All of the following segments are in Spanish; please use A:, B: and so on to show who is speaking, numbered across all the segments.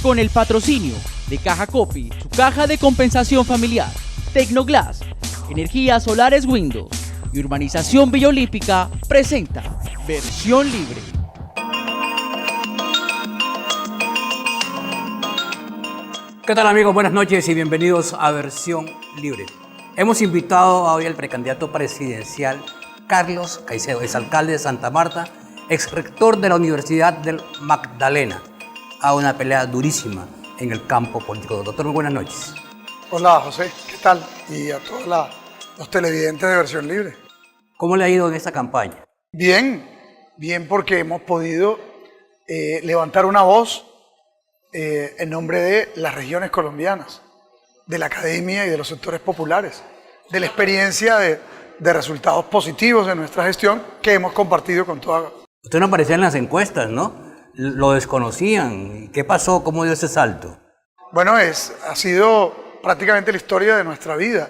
A: Con el patrocinio de Caja Copi, su caja de compensación familiar, Tecnoglass, Energías Solares Windows y Urbanización Villa Olímpica presenta Versión Libre.
B: ¿Qué tal, amigos? Buenas noches y bienvenidos a Versión Libre. Hemos invitado hoy al precandidato presidencial Carlos Caicedo, exalcalde de Santa Marta, exrector de la Universidad del Magdalena, a una pelea durísima en el campo político. Doctor, muy buenas noches.
C: Hola, José, ¿qué tal? Y a todos los televidentes de Versión Libre.
B: ¿Cómo le ha ido en esta campaña?
C: Bien porque hemos podido levantar una voz en nombre de las regiones colombianas, de la academia y de los sectores populares, de la experiencia de resultados positivos de nuestra gestión que hemos compartido con toda.
B: Usted no aparecía en las encuestas, ¿no? Lo desconocían. ¿Qué pasó? ¿Cómo dio ese salto?
C: Bueno, ha sido prácticamente la historia de nuestra vida,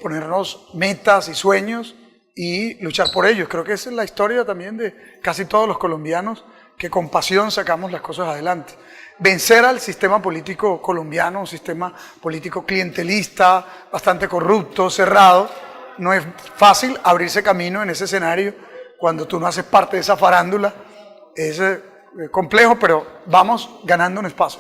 C: ponernos metas y sueños y luchar por ellos. Creo que esa es la historia también de casi todos los colombianos, que con pasión sacamos las cosas adelante. Vencer al sistema político colombiano, un sistema político clientelista, bastante corrupto, cerrado. No es fácil abrirse camino en ese escenario cuando tú no haces parte de esa farándula. Es complejo, pero vamos ganando un espacio.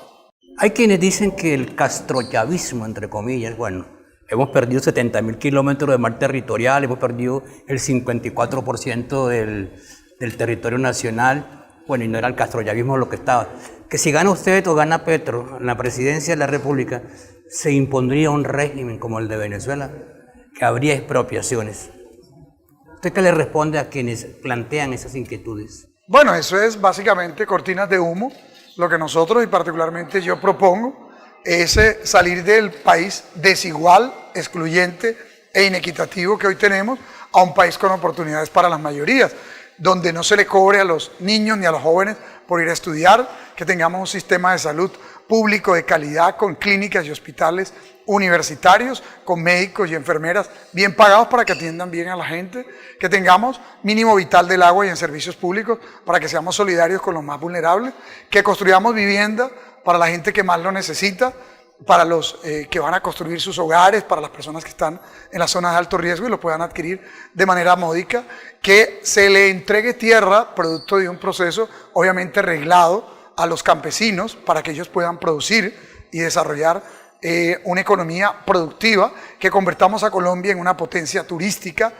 B: Hay quienes dicen que el castrochavismo, entre comillas, bueno, hemos perdido 70.000 kilómetros de mar territorial, hemos perdido el 54% del territorio nacional. Bueno, y no era el castrochavismo lo que estaba. Que si gana usted o gana Petro en la presidencia de la República, se impondría un régimen como el de Venezuela, que habría expropiaciones. ¿Usted qué le responde a quienes plantean esas inquietudes?
C: Bueno, eso es básicamente cortinas de humo. Lo que nosotros y particularmente yo propongo es salir del país desigual, excluyente e inequitativo que hoy tenemos a un país con oportunidades para las mayorías, donde no se le cobre a los niños ni a los jóvenes por ir a estudiar, que tengamos un sistema de salud público de calidad con clínicas y hospitales universitarios, con médicos y enfermeras bien pagados para que atiendan bien a la gente, que tengamos mínimo vital del agua y en servicios públicos para que seamos solidarios con los más vulnerables, que construyamos vivienda para la gente que más lo necesita, para los que van a construir sus hogares, para las personas que están en las zonas de alto riesgo y lo puedan adquirir de manera módica, que se le entregue tierra, producto de un proceso obviamente reglado, a los campesinos para que ellos puedan producir y desarrollar una economía productiva, que convertamos a Colombia en una potencia turística,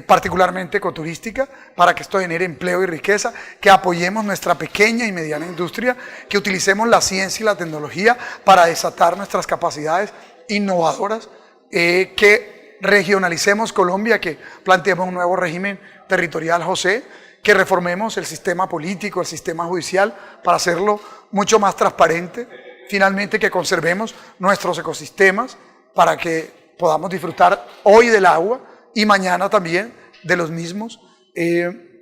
C: particularmente ecoturística, para que esto genere empleo y riqueza, que apoyemos nuestra pequeña y mediana industria, que utilicemos la ciencia y la tecnología para desatar nuestras capacidades innovadoras, que regionalicemos Colombia, que planteemos un nuevo régimen territorial, José, que reformemos el sistema político, el sistema judicial, para hacerlo mucho más transparente. Finalmente, que conservemos nuestros ecosistemas para que podamos disfrutar hoy del agua y mañana también de los mismos.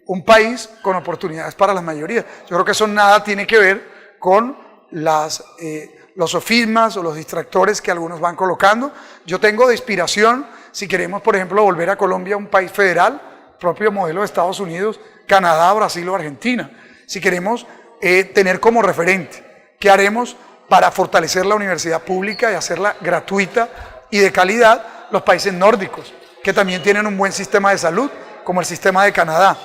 C: Un país con oportunidades para las mayorías. Yo creo que eso nada tiene que ver con los sofismas o los distractores que algunos van colocando. Yo tengo de inspiración, si queremos, por ejemplo, volver a Colombia un país federal, propio modelo de Estados Unidos, Canadá, Brasil o Argentina. Si queremos tener como referente, ¿qué haremos para fortalecer la universidad pública y hacerla gratuita y de calidad? Los países nórdicos, que también tienen un buen sistema de salud, como el sistema de Canadá.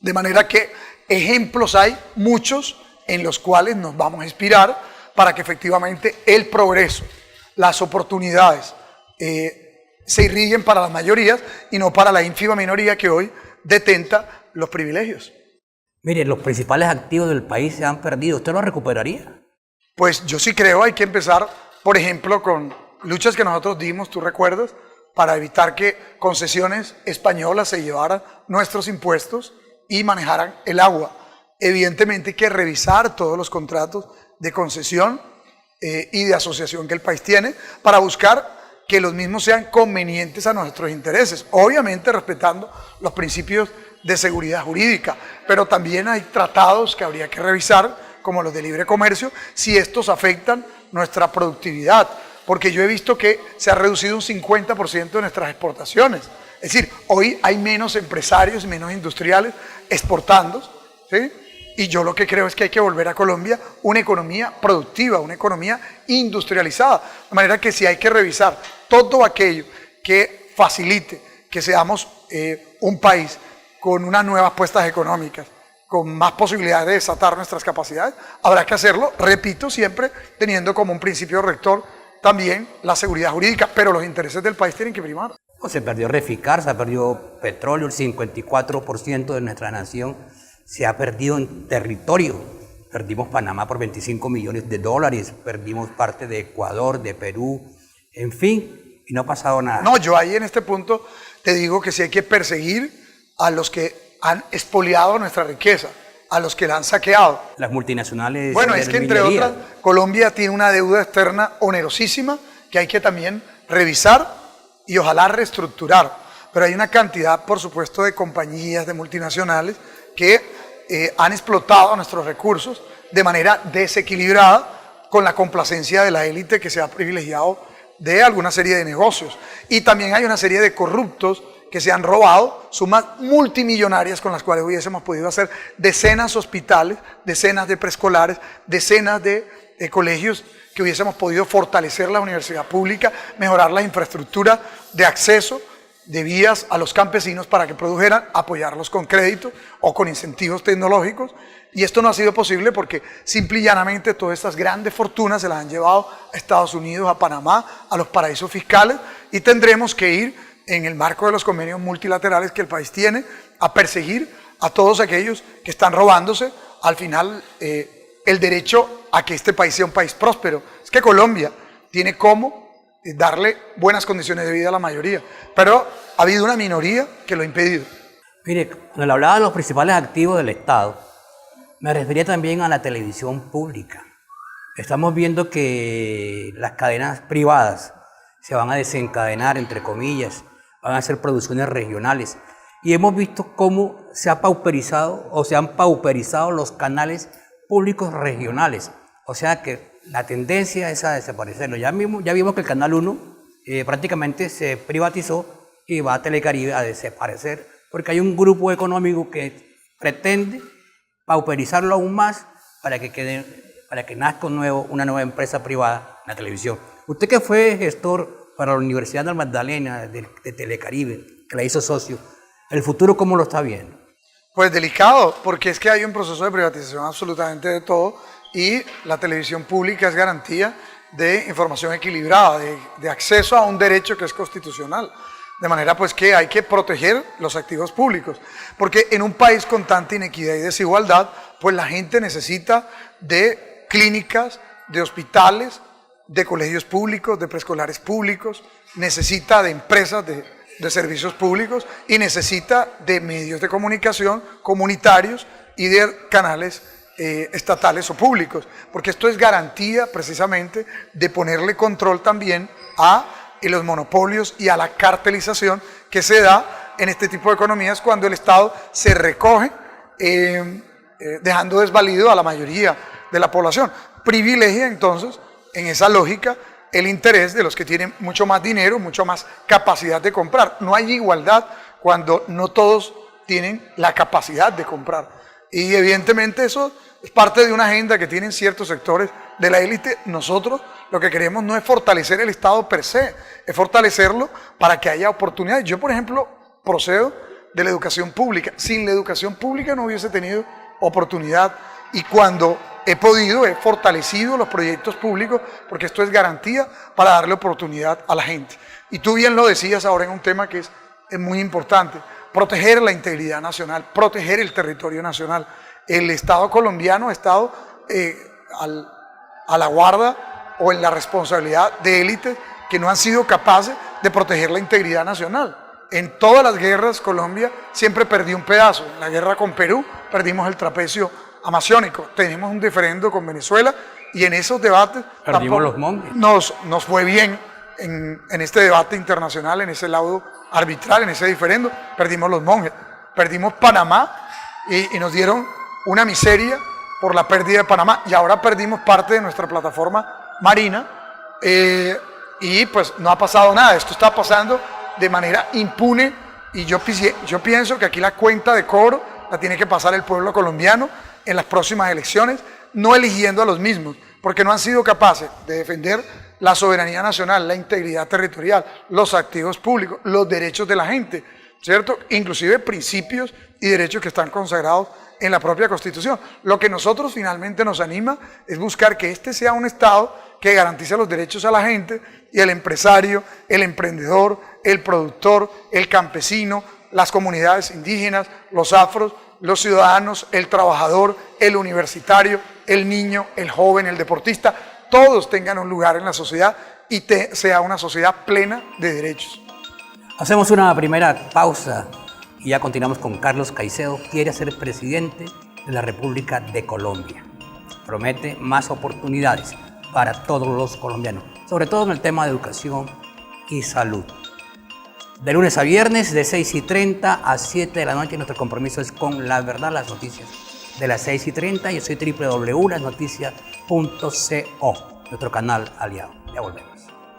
C: De manera que ejemplos hay muchos en los cuales nos vamos a inspirar para que efectivamente el progreso, las oportunidades se irriguen para las mayorías y no para la ínfima minoría que hoy detenta los privilegios.
B: Mire, los principales activos del país se han perdido. ¿Usted los recuperaría?
C: Pues yo sí creo, hay que empezar, por ejemplo, con luchas que nosotros dimos, tú recuerdas, para evitar que concesiones españolas se llevaran nuestros impuestos y manejaran el agua. Evidentemente hay que revisar todos los contratos de concesión y de asociación que el país tiene para buscar que los mismos sean convenientes a nuestros intereses, obviamente respetando los principios de seguridad jurídica, pero también hay tratados que habría que revisar, como los de libre comercio, si estos afectan nuestra productividad, porque yo he visto que se ha reducido un 50% de nuestras exportaciones. Es decir, hoy hay menos empresarios y menos industriales exportando, ¿sí? Y yo lo que creo es que hay que volver a Colombia una economía productiva, una economía industrializada. De manera que si hay que revisar todo aquello que facilite que seamos un país con unas nuevas puestas económicas, con más posibilidades de desatar nuestras capacidades, habrá que hacerlo, repito, siempre teniendo como un principio rector también la seguridad jurídica, pero los intereses del país tienen que primar.
B: Se perdió Reficar, se perdió petróleo, el 54% de nuestra nación se ha perdido en territorio. Perdimos Panamá por 25 millones de dólares, perdimos parte de Ecuador, de Perú, en fin, y no ha pasado nada.
C: No, yo ahí en este punto te digo que sí hay que perseguir a los que han expoliado nuestra riqueza, a los que la han saqueado.
B: Las multinacionales.
C: Bueno, es que entre otras, Colombia tiene una deuda externa onerosísima que hay que también revisar y ojalá reestructurar. Pero hay una cantidad, por supuesto, de compañías, de multinacionales que han explotado nuestros recursos de manera desequilibrada con la complacencia de la élite que se ha privilegiado de alguna serie de negocios. Y también hay una serie de corruptos que se han robado sumas multimillonarias con las cuales hubiésemos podido hacer decenas de hospitales, decenas de preescolares, decenas de colegios, que hubiésemos podido fortalecer la universidad pública, mejorar la infraestructura de acceso de vías a los campesinos para que produjeran, apoyarlos con crédito o con incentivos tecnológicos. Y esto no ha sido posible porque simple y llanamente todas estas grandes fortunas se las han llevado a Estados Unidos, a Panamá, a los paraísos fiscales, y tendremos que ir en el marco de los convenios multilaterales que el país tiene a perseguir a todos aquellos que están robándose al final el derecho a que este país sea un país próspero. Es que Colombia tiene cómo darle buenas condiciones de vida a la mayoría, pero ha habido una minoría que lo ha impedido.
B: Mire, cuando le hablaba de los principales activos del Estado, me refería también a la televisión pública. Estamos viendo que las cadenas privadas se van a desencadenar, entre comillas, van a hacer producciones regionales. Y hemos visto cómo se ha pauperizado o se han pauperizado los canales públicos regionales. O sea que la tendencia es a desaparecerlo. Ya vimos que el Canal 1 prácticamente se privatizó y va a Telecaribe a desaparecer porque hay un grupo económico que pretende pauperizarlo aún más para que nazca una nueva empresa privada en la televisión. Usted que fue gestor para la Universidad del Magdalena de Telecaribe, que la hizo socio, ¿el futuro cómo lo está viendo?
C: Pues delicado, porque es que hay un proceso de privatización absolutamente de todo y la televisión pública es garantía de información equilibrada, de acceso a un derecho que es constitucional. De manera pues que hay que proteger los activos públicos, porque en un país con tanta inequidad y desigualdad, pues la gente necesita de clínicas, de hospitales, de colegios públicos, de preescolares públicos, necesita de empresas de servicios públicos y necesita de medios de comunicación comunitarios y de canales estatales o públicos, porque esto es garantía precisamente de ponerle control también a los monopolios y a la cartelización que se da en este tipo de economías cuando el Estado se recoge dejando desvalido a la mayoría de la población. Privilegia entonces en esa lógica el interés de los que tienen mucho más dinero, mucho más capacidad de comprar. No hay igualdad cuando no todos tienen la capacidad de comprar. Y evidentemente eso es parte de una agenda que tienen ciertos sectores de la élite. Nosotros lo que queremos no es fortalecer el Estado per se, es fortalecerlo para que haya oportunidades. Yo, por ejemplo, procedo de la educación pública. Sin la educación pública no hubiese tenido oportunidad, y cuando he podido, he fortalecido los proyectos públicos porque esto es garantía para darle oportunidad a la gente. Y tú bien lo decías ahora en un tema que es muy importante: proteger la integridad nacional, proteger el territorio nacional. El Estado colombiano ha estado a la guarda o en la responsabilidad de élites que no han sido capaces de proteger la integridad nacional. En todas las guerras Colombia siempre perdió un pedazo. En la guerra con Perú perdimos el trapecio amazónico, tenemos un diferendo con Venezuela y en esos debates
B: perdimos los monjes.
C: Nos fue bien en este debate internacional, en ese laudo arbitral, en ese diferendo, perdimos los monjes, perdimos Panamá y nos dieron una miseria por la pérdida de Panamá, y ahora perdimos parte de nuestra plataforma marina y pues no ha pasado nada. Esto está pasando de manera impune y yo pienso que aquí la cuenta de cobro la tiene que pasar el pueblo colombiano en las próximas elecciones, no eligiendo a los mismos, porque no han sido capaces de defender la soberanía nacional, la integridad territorial, los activos públicos, los derechos de la gente, ¿cierto? Inclusive principios y derechos que están consagrados en la propia Constitución. Lo que nosotros finalmente nos anima es buscar que este sea un Estado que garantice los derechos a la gente y el empresario, el emprendedor, el productor, el campesino, las comunidades indígenas, los afros, los ciudadanos, el trabajador, el universitario, el niño, el joven, el deportista, todos tengan un lugar en la sociedad y sea una sociedad plena de derechos.
B: Hacemos una primera pausa y ya continuamos con Carlos Caicedo. Quiere ser presidente de la República de Colombia. Promete más oportunidades para todos los colombianos, sobre todo en el tema de educación y salud. De lunes a viernes, de 6:30 a 7 de la noche, nuestro compromiso es con La Verdad, las noticias de las 6:30. Yo soy www.lasnoticias.co, nuestro canal aliado. Ya volvemos.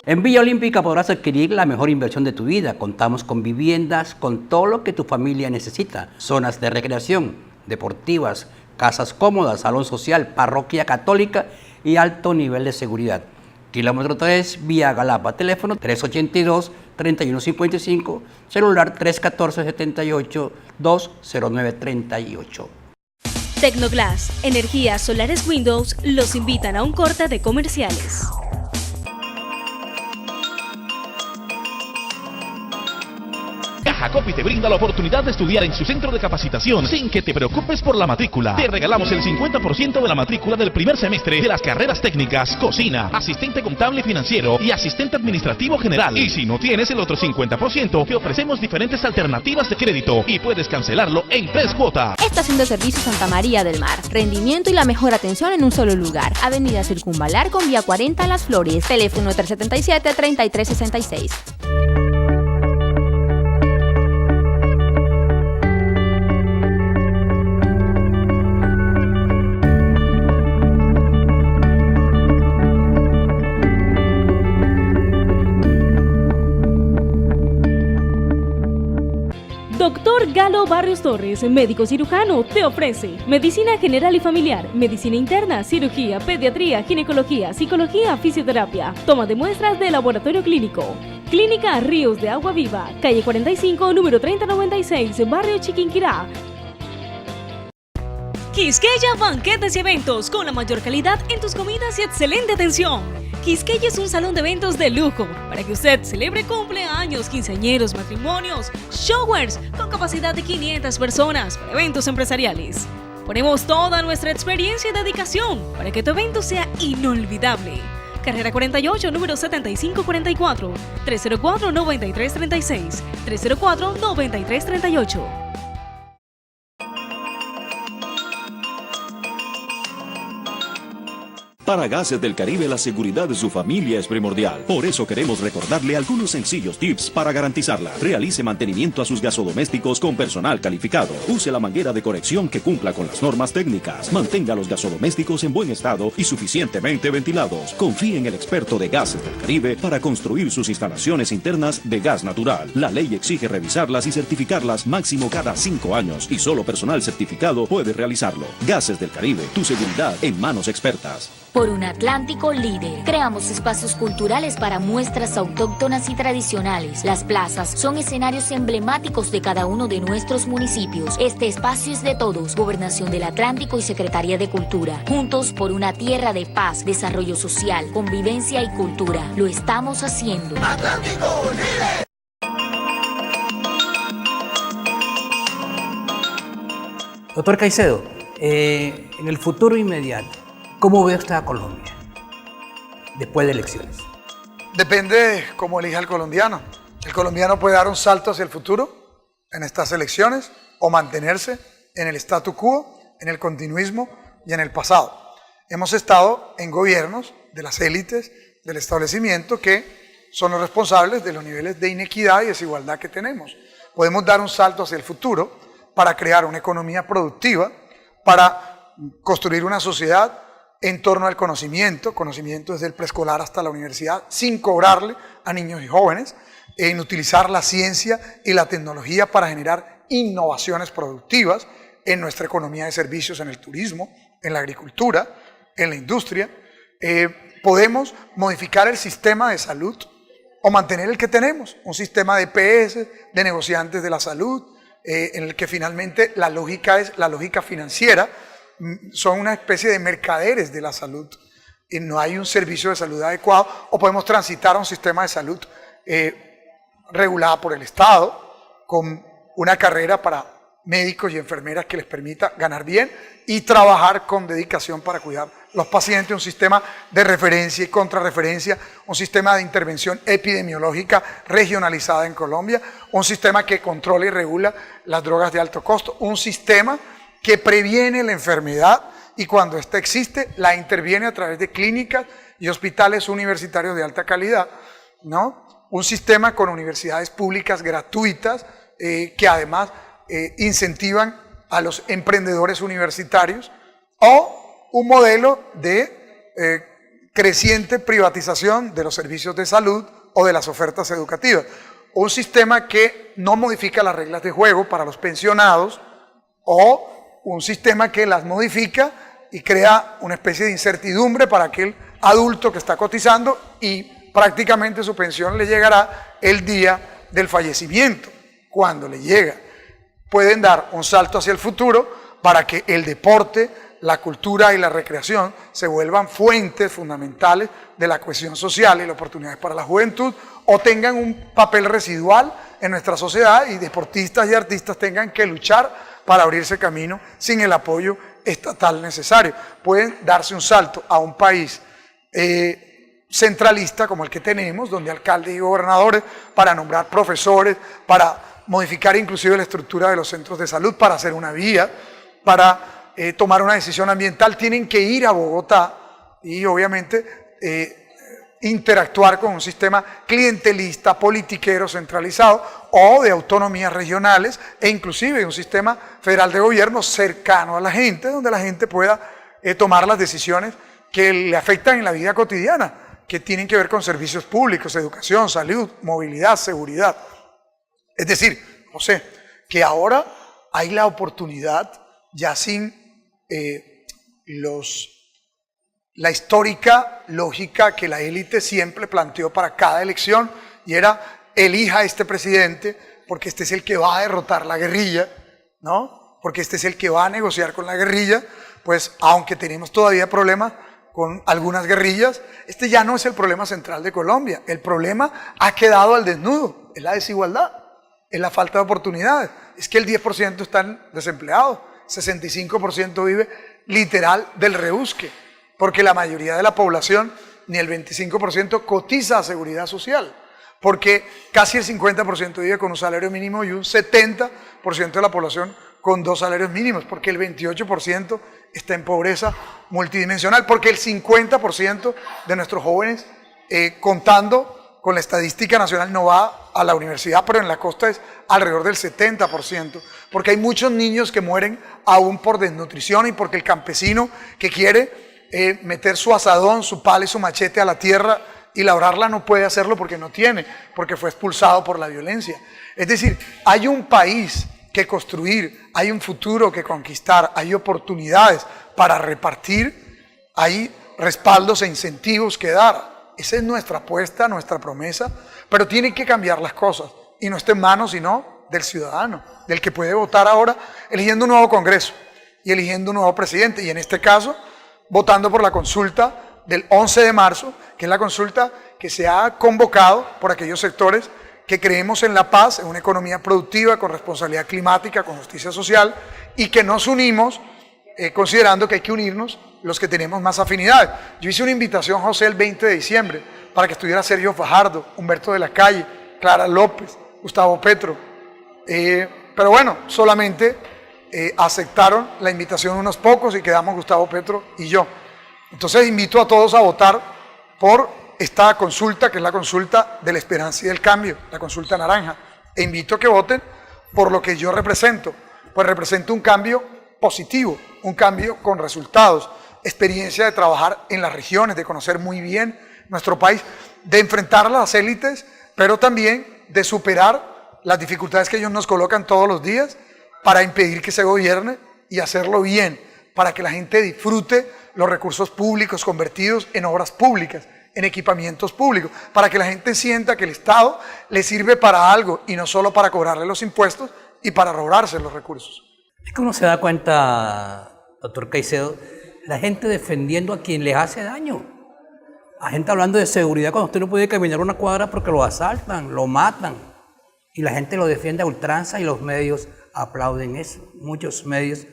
B: En Villa Olímpica podrás adquirir la mejor inversión de tu vida. Contamos con viviendas, con todo lo que tu familia necesita. Zonas de recreación, deportivas, casas cómodas, salón social, parroquia católica y alto nivel de seguridad. Kilómetro 3, vía Galapa. Teléfono 382-3155, celular 314-78-20938.
D: Tecnoglass, energías solares Windows, los invitan a un corte de comerciales.
E: Cajacopi te brinda la oportunidad de estudiar en su centro de capacitación sin que te preocupes por la matrícula. Te regalamos el 50% de la matrícula del primer semestre de las carreras técnicas, cocina, asistente contable financiero y asistente administrativo general. Y si no tienes el otro 50%, te ofrecemos diferentes alternativas de crédito y puedes cancelarlo en 3 cuotas.
F: Estación de Servicio Santa María del Mar. Rendimiento y la mejor atención en un solo lugar. Avenida Circunvalar con vía 40 Las Flores. Teléfono 377-3366.
D: Doctor Galo Barrios Torres, médico cirujano, te ofrece medicina general y familiar, medicina interna, cirugía, pediatría, ginecología, psicología, fisioterapia, toma de muestras de laboratorio clínico. Clínica Ríos de Agua Viva, calle 45, número 3096, barrio Chiquinquirá. Quisqueya Banquetes y Eventos, con la mayor calidad en tus comidas y excelente atención. Quisqueya es un salón de eventos de lujo para que usted celebre cumpleaños, quinceañeros, matrimonios, showers con capacidad de 500 personas para eventos empresariales. Ponemos toda nuestra experiencia y dedicación para que tu evento sea inolvidable. Carrera 48, número 7544, 304-9336, 304-9338.
G: Para Gases del Caribe, la seguridad de su familia es primordial. Por eso queremos recordarle algunos sencillos tips para garantizarla. Realice mantenimiento a sus gasodomésticos con personal calificado. Use la manguera de conexión que cumpla con las normas técnicas. Mantenga los gasodomésticos en buen estado y suficientemente ventilados. Confíe en el experto de Gases del Caribe para construir sus instalaciones internas de gas natural. La ley exige revisarlas y certificarlas máximo cada 5 años y solo personal certificado puede realizarlo. Gases del Caribe, tu seguridad en manos expertas.
H: Por un Atlántico líder, creamos espacios culturales para muestras autóctonas y tradicionales. Las plazas son escenarios emblemáticos de cada uno de nuestros municipios. Este espacio es de todos, Gobernación del Atlántico y Secretaría de Cultura. Juntos por una tierra de paz, desarrollo social, convivencia y cultura. Lo estamos haciendo. ¡Atlántico líder!
B: Doctor Caicedo, en el futuro inmediato, ¿cómo ve usted a Colombia después de elecciones?
C: Depende de cómo elija el colombiano. El colombiano puede dar un salto hacia el futuro en estas elecciones o mantenerse en el statu quo, en el continuismo y en el pasado. Hemos estado en gobiernos de las élites del establecimiento que son los responsables de los niveles de inequidad y desigualdad que tenemos. Podemos dar un salto hacia el futuro para crear una economía productiva, para construir una sociedad en torno al conocimiento desde el preescolar hasta la universidad, sin cobrarle a niños y jóvenes, en utilizar la ciencia y la tecnología para generar innovaciones productivas, en nuestra economía de servicios, en el turismo, en la agricultura, en la industria. Podemos modificar el sistema de salud o mantener el que tenemos, un sistema de EPS, de negociantes de la salud, en el que finalmente la lógica es la lógica financiera, son una especie de mercaderes de la salud y no hay un servicio de salud adecuado, o podemos transitar a un sistema de salud regulada por el Estado, con una carrera para médicos y enfermeras que les permita ganar bien y trabajar con dedicación para cuidar los pacientes, un sistema de referencia y contrarreferencia, un sistema de intervención epidemiológica regionalizada en Colombia, un sistema que controla y regula las drogas de alto costo, un sistema que previene la enfermedad y cuando ésta existe la interviene a través de clínicas y hospitales universitarios de alta calidad, ¿no? Un sistema con universidades públicas gratuitas que además incentivan a los emprendedores universitarios, o un modelo de creciente privatización de los servicios de salud o de las ofertas educativas. Un sistema que no modifica las reglas de juego para los pensionados, o un sistema que las modifica y crea una especie de incertidumbre para aquel adulto que está cotizando y prácticamente su pensión le llegará el día del fallecimiento, cuando le llega. Pueden dar un salto hacia el futuro para que el deporte, la cultura y la recreación se vuelvan fuentes fundamentales de la cohesión social y las oportunidades para la juventud, o tengan un papel residual en nuestra sociedad y deportistas y artistas tengan que luchar para abrirse camino sin el apoyo estatal necesario. Pueden darse un salto a un país centralista como el que tenemos, donde alcaldes y gobernadores, para nombrar profesores, para modificar inclusive la estructura de los centros de salud, para hacer una vía, para tomar una decisión ambiental, tienen que ir a Bogotá y obviamente interactuar con un sistema clientelista, politiquero, centralizado, o de autonomías regionales, e inclusive un sistema federal de gobierno cercano a la gente, donde la gente pueda tomar las decisiones que le afectan en la vida cotidiana, que tienen que ver con servicios públicos, educación, salud, movilidad, seguridad. Es decir, José, que ahora hay la oportunidad, ya sin la histórica lógica que la élite siempre planteó para cada elección, y era: elija a este presidente porque este es el que va a derrotar la guerrilla, ¿no? Porque este es el que va a negociar con la guerrilla. Pues aunque tenemos todavía problemas con algunas guerrillas, este ya no es el problema central de Colombia. El problema ha quedado al desnudo, es la desigualdad, es la falta de oportunidades, es que el 10% están desempleados, 65% vive literal del rebusque, porque la mayoría de la población, ni el 25% cotiza a seguridad social, porque casi el 50% vive con un salario mínimo y un 70% de la población con 2 salarios mínimos, porque el 28% está en pobreza multidimensional, porque el 50% de nuestros jóvenes, contando con la estadística nacional, no va a la universidad, pero en la costa es alrededor del 70%, porque hay muchos niños que mueren aún por desnutrición y porque el campesino que quiere meter su asadón, su pala y su machete a la tierra y labrarla no puede hacerlo porque no tiene, porque fue expulsado por la violencia. Es decir, hay un país que construir, hay un futuro que conquistar, hay oportunidades para repartir, hay respaldos e incentivos que dar. Esa es nuestra apuesta, nuestra promesa, pero tienen que cambiar las cosas y no está en manos sino del ciudadano, del que puede votar ahora eligiendo un nuevo Congreso y eligiendo un nuevo presidente, y en este caso votando por la consulta del 11 de marzo, que es la consulta que se ha convocado por aquellos sectores que creemos en la paz, en una economía productiva, con responsabilidad climática, con justicia social, y que nos unimos considerando que hay que unirnos los que tenemos más afinidades. Yo hice una invitación, José, el 20 de diciembre, para que estuviera Sergio Fajardo, Humberto de la Calle, Clara López, Gustavo Petro, pero bueno, solamente aceptaron la invitación unos pocos y quedamos Gustavo Petro y yo. Entonces invito a todos a votar por esta consulta, que es la consulta de la esperanza y del cambio, la consulta naranja, e invito a que voten por lo que yo represento, pues represento un cambio positivo, un cambio con resultados, experiencia de trabajar en las regiones, de conocer muy bien nuestro país, de enfrentar a las élites, pero también de superar las dificultades que ellos nos colocan todos los días para impedir que se gobierne y hacerlo bien, para que la gente disfrute los recursos públicos convertidos en obras públicas, en equipamientos públicos, para que la gente sienta que el Estado le sirve para algo y no solo para cobrarle los impuestos y para robarse los recursos.
B: Es que uno se da cuenta, doctor Caicedo, la gente defendiendo a quien les hace daño. La gente hablando de seguridad cuando usted no puede caminar una cuadra porque lo asaltan, lo matan. Y la gente lo defiende a ultranza y los medios aplauden eso. Muchos medios,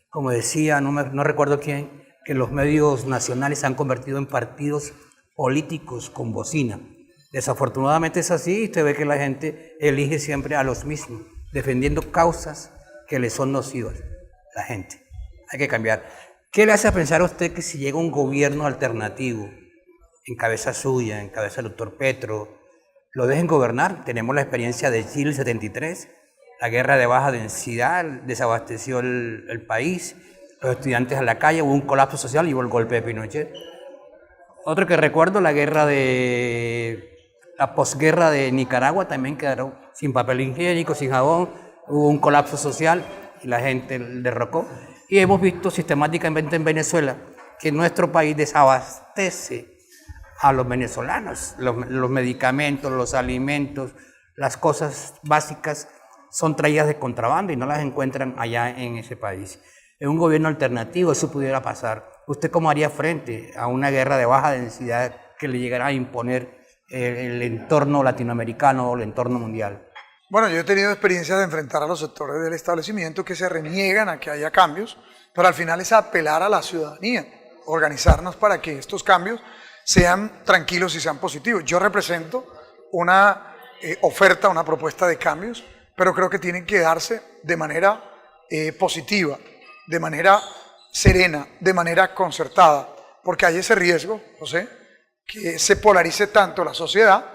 B: como decía, no recuerdo quién, que los medios nacionales se han convertido en partidos políticos con bocina. Desafortunadamente es así y usted ve que la gente elige siempre a los mismos, defendiendo causas que le son nocivas. La gente. Hay que cambiar. ¿Qué le hace pensar a usted que si llega un gobierno alternativo, en cabeza suya, en cabeza del doctor Petro, lo dejen gobernar? Tenemos la experiencia de Chile 73, la guerra de baja densidad desabasteció el país, los estudiantes a la calle, hubo un colapso social y hubo el golpe de Pinochet. Otro que recuerdo, la posguerra de Nicaragua, también quedaron sin papel higiénico, sin jabón, hubo un colapso social y la gente derrocó. Y hemos visto sistemáticamente en Venezuela que nuestro país desabastece a los venezolanos. Los medicamentos, los alimentos, las cosas básicas son traídas de contrabando y no las encuentran allá en ese país. En un gobierno alternativo eso pudiera pasar. ¿Usted cómo haría frente a una guerra de baja densidad que le llegara a imponer el entorno latinoamericano o el entorno mundial?
C: Bueno, yo he tenido experiencias de enfrentar a los sectores del establecimiento que se reniegan a que haya cambios, pero al final es apelar a la ciudadanía, organizarnos para que estos cambios sean tranquilos y sean positivos. Yo represento una oferta, una propuesta de cambios, pero creo que tienen que darse de manera positiva, de manera serena, de manera concertada, porque hay ese riesgo, José, que se polarice tanto la sociedad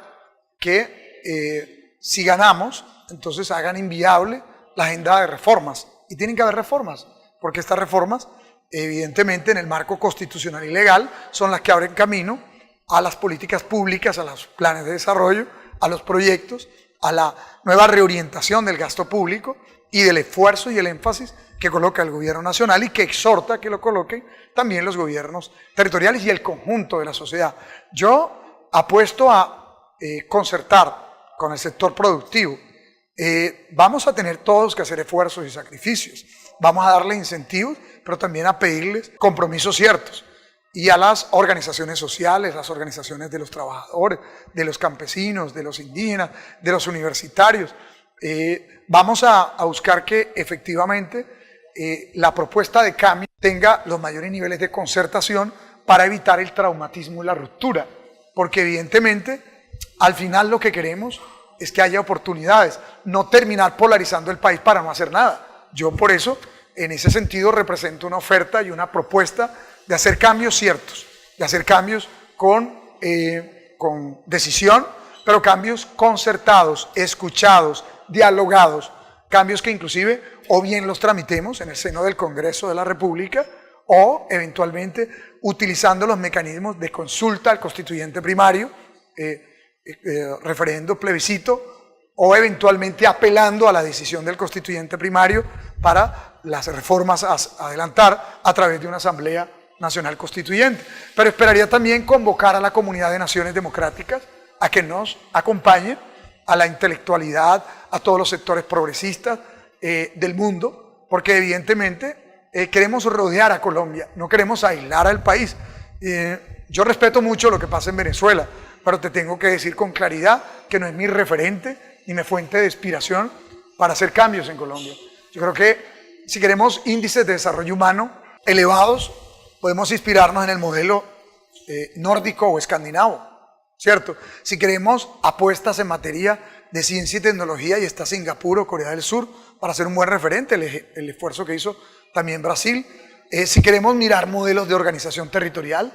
C: que si ganamos, entonces hagan inviable la agenda de reformas. Y tienen que haber reformas, porque estas reformas, evidentemente, en el marco constitucional y legal, son las que abren camino a las políticas públicas, a los planes de desarrollo, a los proyectos, a la nueva reorientación del gasto público y del esfuerzo y el énfasis que coloca el gobierno nacional y que exhorta que lo coloquen también los gobiernos territoriales y el conjunto de la sociedad. Yo apuesto a concertar con el sector productivo. Vamos a tener todos que hacer esfuerzos y sacrificios. Vamos a darle incentivos, pero también a pedirles compromisos ciertos. Y a las organizaciones sociales, las organizaciones de los trabajadores, de los campesinos, de los indígenas, de los universitarios. Vamos a buscar que efectivamente la propuesta de cambio tenga los mayores niveles de concertación para evitar el traumatismo y la ruptura. Porque evidentemente, al final lo que queremos es que haya oportunidades, no terminar polarizando el país para no hacer nada. Yo por eso, en ese sentido, represento una oferta y una propuesta de hacer cambios ciertos, de hacer cambios con decisión, pero cambios concertados, escuchados, dialogados, cambios que inclusive o bien los tramitemos en el seno del Congreso de la República o eventualmente utilizando los mecanismos de consulta al constituyente primario, referendo, plebiscito o eventualmente apelando a la decisión del constituyente primario para las reformas a adelantar a través de una asamblea nacional constituyente. Pero esperaría también convocar a la comunidad de naciones democráticas a que nos acompañe, a la intelectualidad, a todos los sectores progresistas del mundo, porque evidentemente queremos rodear a Colombia, no queremos aislar al país. Yo respeto mucho lo que pasa en Venezuela, pero te tengo que decir con claridad que no es mi referente ni mi fuente de inspiración para hacer cambios en Colombia. Yo creo que si queremos índices de desarrollo humano elevados, podemos inspirarnos en el modelo nórdico o escandinavo, ¿cierto? Si queremos apuestas en materia de ciencia y tecnología, y está Singapur o Corea del Sur para ser un buen referente, el esfuerzo que hizo también Brasil. Si queremos mirar modelos de organización territorial,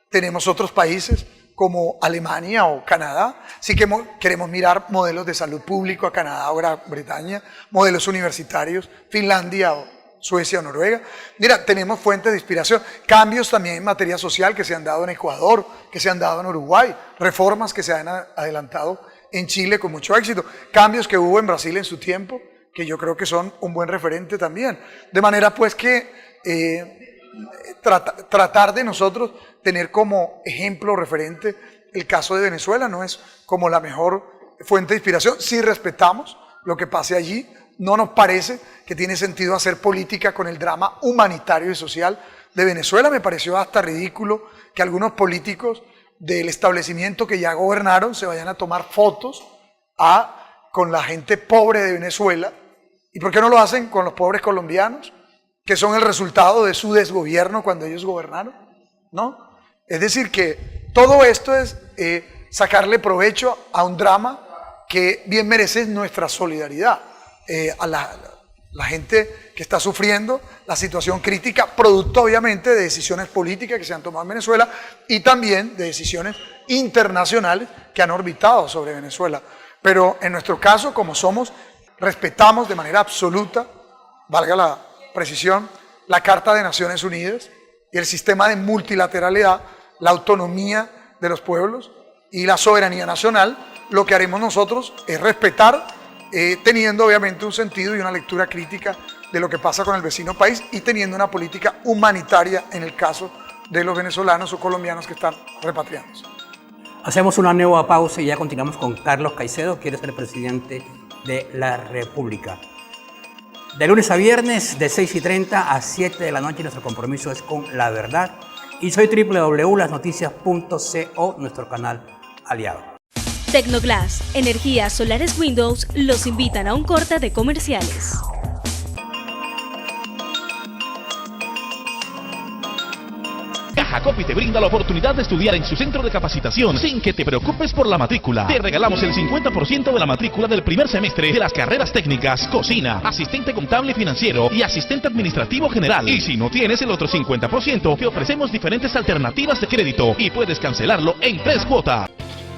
C: tenemos otros países como Alemania o Canadá. Si queremos mirar modelos de salud público a Canadá o Gran Bretaña, modelos universitarios, Finlandia o Suecia o Noruega. Mira, tenemos fuentes de inspiración, cambios también en materia social que se han dado en Ecuador, que se han dado en Uruguay, reformas que se han adelantado en Chile con mucho éxito, cambios que hubo en Brasil en su tiempo que yo creo que son un buen referente también. De manera pues que tratar de nosotros tener como ejemplo referente el caso de Venezuela no es como la mejor fuente de inspiración. Sí respetamos lo que pase allí, no nos parece que tiene sentido hacer política con el drama humanitario y social de Venezuela. Me pareció hasta ridículo que algunos políticos del establecimiento que ya gobernaron se vayan a tomar fotos con la gente pobre de Venezuela. ¿Y por qué no lo hacen con los pobres colombianos, que son el resultado de su desgobierno cuando ellos gobernaron? ¿No? Es decir, que todo esto es sacarle provecho a un drama que bien merece nuestra solidaridad. A la gente que está sufriendo la situación crítica, producto obviamente de decisiones políticas que se han tomado en Venezuela y también de decisiones internacionales que han orbitado sobre Venezuela. Pero en nuestro caso, como respetamos de manera absoluta, valga la precisión, la Carta de Naciones Unidas y el sistema de multilateralidad, la autonomía de los pueblos y la soberanía nacional. Lo que haremos nosotros es respetar, teniendo obviamente un sentido y una lectura crítica de lo que pasa con el vecino país y teniendo una política humanitaria en el caso de los venezolanos o colombianos que están repatriándose.
B: Hacemos una nueva pausa y ya continuamos con Carlos Caicedo, quiere ser presidente de la República. De lunes a viernes, de 6:30 a 7 de la noche, nuestro compromiso es con la verdad. Y soy www.lasnoticias.co, nuestro canal aliado.
D: Tecnoglass, energías solares Windows, los invitan a un corte de comerciales.
E: Cajacopi te brinda la oportunidad de estudiar en su centro de capacitación sin que te preocupes por la matrícula. Te regalamos el 50% de la matrícula del primer semestre de las carreras técnicas, cocina, asistente contable y financiero y asistente administrativo general. Y si no tienes el otro 50%, te ofrecemos diferentes alternativas de crédito y puedes cancelarlo en 3 cuotas.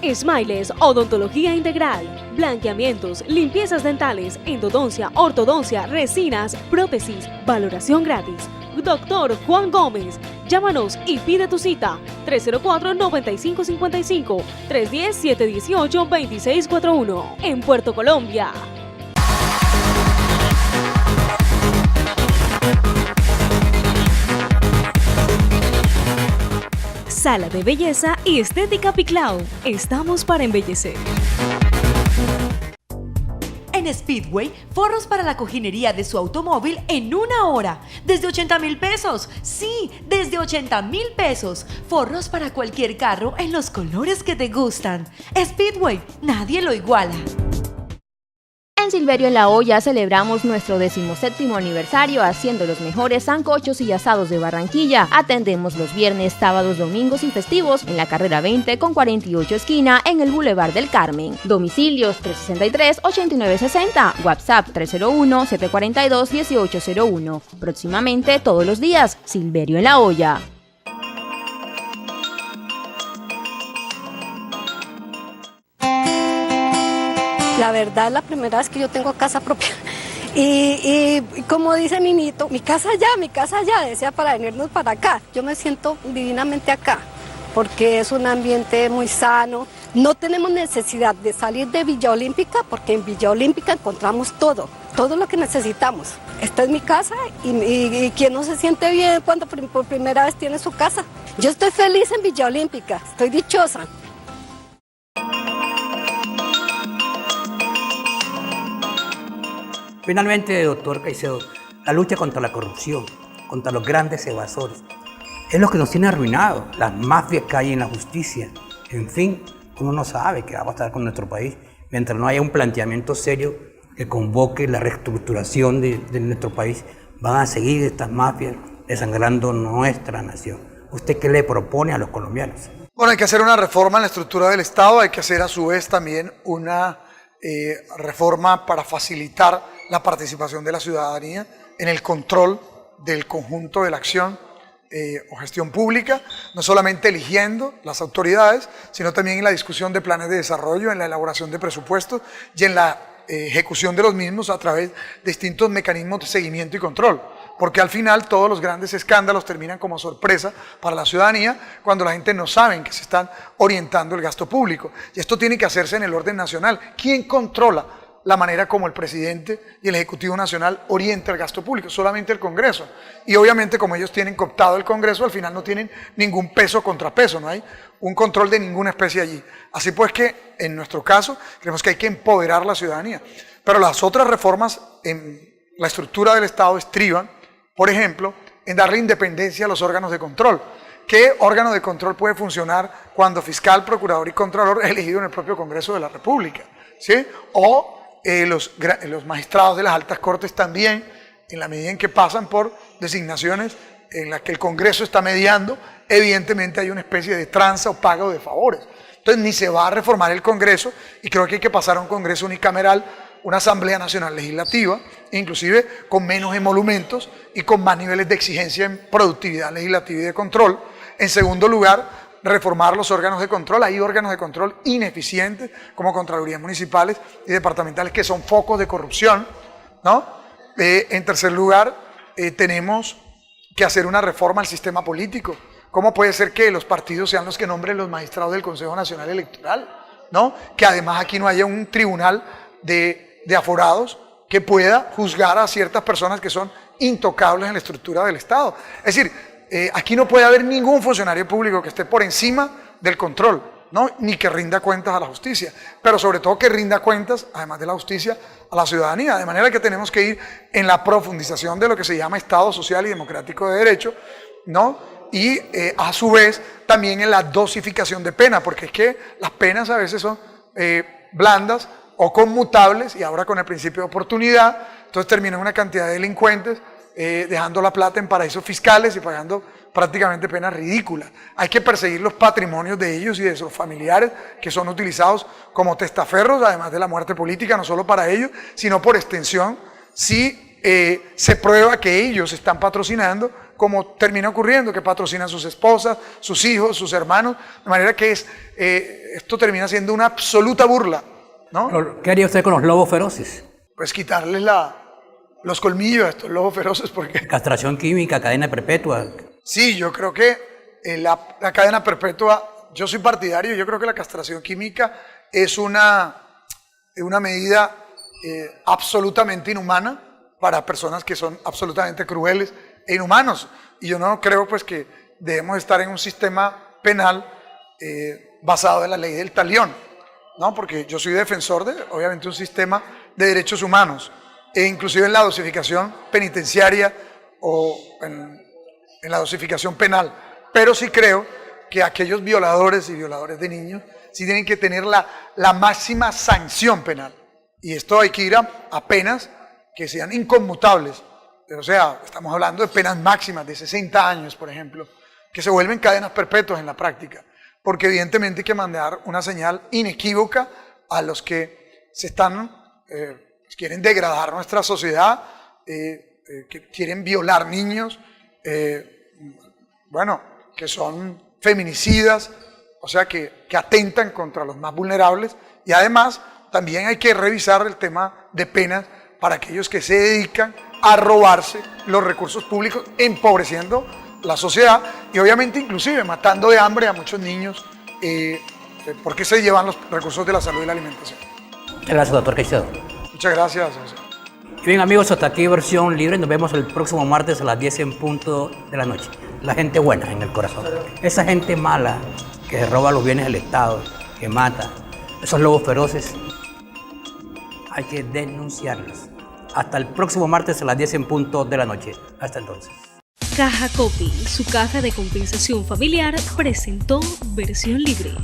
D: Smiles, odontología integral, blanqueamientos, limpiezas dentales, endodoncia, ortodoncia, resinas, prótesis, valoración gratis. Doctor Juan Gómez, llámanos y pide tu cita. 304-9555, 310-718-2641, en Puerto Colombia. Sala de Belleza y Estética Piclao. Estamos para embellecer.
I: En Speedway, forros para la cojinería de su automóvil en 1 hora. Desde 80,000 pesos. Sí, desde 80,000 pesos. Forros para cualquier carro en los colores que te gustan. Speedway, nadie lo iguala.
F: En Silverio en la Olla celebramos nuestro 17º aniversario haciendo los mejores sancochos y asados de Barranquilla. Atendemos los viernes, sábados, domingos y festivos en la carrera 20 con 48 esquina en el Boulevard del Carmen. Domicilios 363-8960, WhatsApp 301-742-1801. Próximamente todos los días, Silverio en la Olla.
J: La verdad, la primera vez que yo tengo casa propia. Y como dice mi nieto, mi casa allá, decía, para venirnos para acá. Yo me siento divinamente acá, porque es un ambiente muy sano. No tenemos necesidad de salir de Villa Olímpica, porque en Villa Olímpica encontramos todo lo que necesitamos. Esta es mi casa y quien no se siente bien cuando por primera vez tiene su casa. Yo estoy feliz en Villa Olímpica, estoy dichosa.
B: Finalmente, doctor Caicedo, la lucha contra la corrupción, contra los grandes evasores, es lo que nos tiene arruinado, las mafias que hay en la justicia. En fin, uno no sabe qué va a pasar con nuestro país mientras no haya un planteamiento serio que convoque la reestructuración de nuestro país. Van a seguir estas mafias desangrando nuestra nación. ¿Usted qué le propone a los colombianos?
C: Bueno, hay que hacer una reforma en la estructura del Estado, hay que hacer a su vez también una reforma para facilitar la participación de la ciudadanía en el control del conjunto de la acción o gestión pública, no solamente eligiendo las autoridades, sino también en la discusión de planes de desarrollo, en la elaboración de presupuestos y en la ejecución de los mismos a través de distintos mecanismos de seguimiento y control. Porque al final todos los grandes escándalos terminan como sorpresa para la ciudadanía cuando la gente no sabe en qué se están orientando el gasto público. Y esto tiene que hacerse en el orden nacional. ¿Quién controla la manera como el presidente y el Ejecutivo Nacional orienta el gasto público, solamente el Congreso. Y obviamente como ellos tienen cooptado el Congreso, al final no tienen ningún peso contra peso, no hay un control de ninguna especie allí. Así pues que en nuestro caso creemos que hay que empoderar a la ciudadanía. Pero las otras reformas en la estructura del Estado estriban, por ejemplo, en darle independencia a los órganos de control. ¿Qué órgano de control puede funcionar cuando fiscal, procurador y contralor es elegido en el propio Congreso de la República? ¿Sí? O los magistrados de las altas cortes también, en la medida en que pasan por designaciones en las que el Congreso está mediando, evidentemente hay una especie de tranza o pago de favores. Entonces ni se va a reformar el Congreso y creo que hay que pasar a un Congreso unicameral, una Asamblea Nacional Legislativa, inclusive con menos emolumentos y con más niveles de exigencia en productividad legislativa y de control. En segundo lugar, reformar los órganos de control. Hay órganos de control ineficientes como contralorías municipales y departamentales que son focos de corrupción, ¿no? En tercer lugar, tenemos que hacer una reforma al sistema político. ¿Cómo puede ser que los partidos sean los que nombren los magistrados del Consejo Nacional Electoral, ¿no? Que además aquí no haya un tribunal de aforados que pueda juzgar a ciertas personas que son intocables en la estructura del Estado. Es decir, aquí no puede haber ningún funcionario público que esté por encima del control, ¿no? Ni que rinda cuentas a la justicia, pero sobre todo que rinda cuentas, además de la justicia, a la ciudadanía. De manera que tenemos que ir en la profundización de lo que se llama Estado social y democrático de derecho, ¿no? Y a su vez también en la dosificación de pena, porque es que las penas a veces son blandas o conmutables, y ahora con el principio de oportunidad, entonces terminan una cantidad de delincuentes dejando la plata en paraísos fiscales y pagando prácticamente penas ridículas. Hay que perseguir los patrimonios de ellos y de sus familiares que son utilizados como testaferros, además de la muerte política, no solo para ellos, sino por extensión, si se prueba que ellos están patrocinando, como termina ocurriendo, que patrocinan sus esposas, sus hijos, sus hermanos, de manera que esto termina siendo una absoluta burla, ¿no?
B: ¿Qué haría usted con los lobos feroces?
C: Pues quitarles los colmillos a estos lobos feroces, porque...
B: Castración química, cadena perpetua.
C: Sí, yo creo que la cadena perpetua, yo soy partidario, yo creo que la castración química es una medida absolutamente inhumana para personas que son absolutamente crueles e inhumanos. Y yo no creo pues que debemos estar en un sistema penal basado en la ley del talión, ¿no? Porque yo soy defensor de, obviamente, un sistema de derechos humanos, e inclusive en la dosificación penitenciaria o en la dosificación penal. Pero sí creo que aquellos violadores y violadores de niños sí tienen que tener la máxima sanción penal. Y esto hay que ir a penas que sean inconmutables. O sea, estamos hablando de penas máximas de 60 años, por ejemplo, que se vuelven cadenas perpetuas en la práctica. Porque evidentemente hay que mandar una señal inequívoca a los que quieren degradar nuestra sociedad, que quieren violar niños, que son feminicidas, o sea, que atentan contra los más vulnerables. Y además también hay que revisar el tema de penas para aquellos que se dedican a robarse los recursos públicos, empobreciendo la sociedad y obviamente inclusive matando de hambre a muchos niños porque se llevan los recursos de la salud y la alimentación.
B: Muchas gracias, doctor Caicedo.
C: Muchas gracias, José.
B: Bien, amigos, hasta aquí Versión Libre. Nos vemos el próximo martes a las 10 en punto de la noche. La gente buena en el corazón. Esa gente mala que se roba los bienes del Estado, que mata, esos lobos feroces, hay que denunciarlos. Hasta el próximo martes a las 10 en punto de la noche. Hasta entonces.
D: Caja Copy, su caja de compensación familiar, presentó Versión Libre.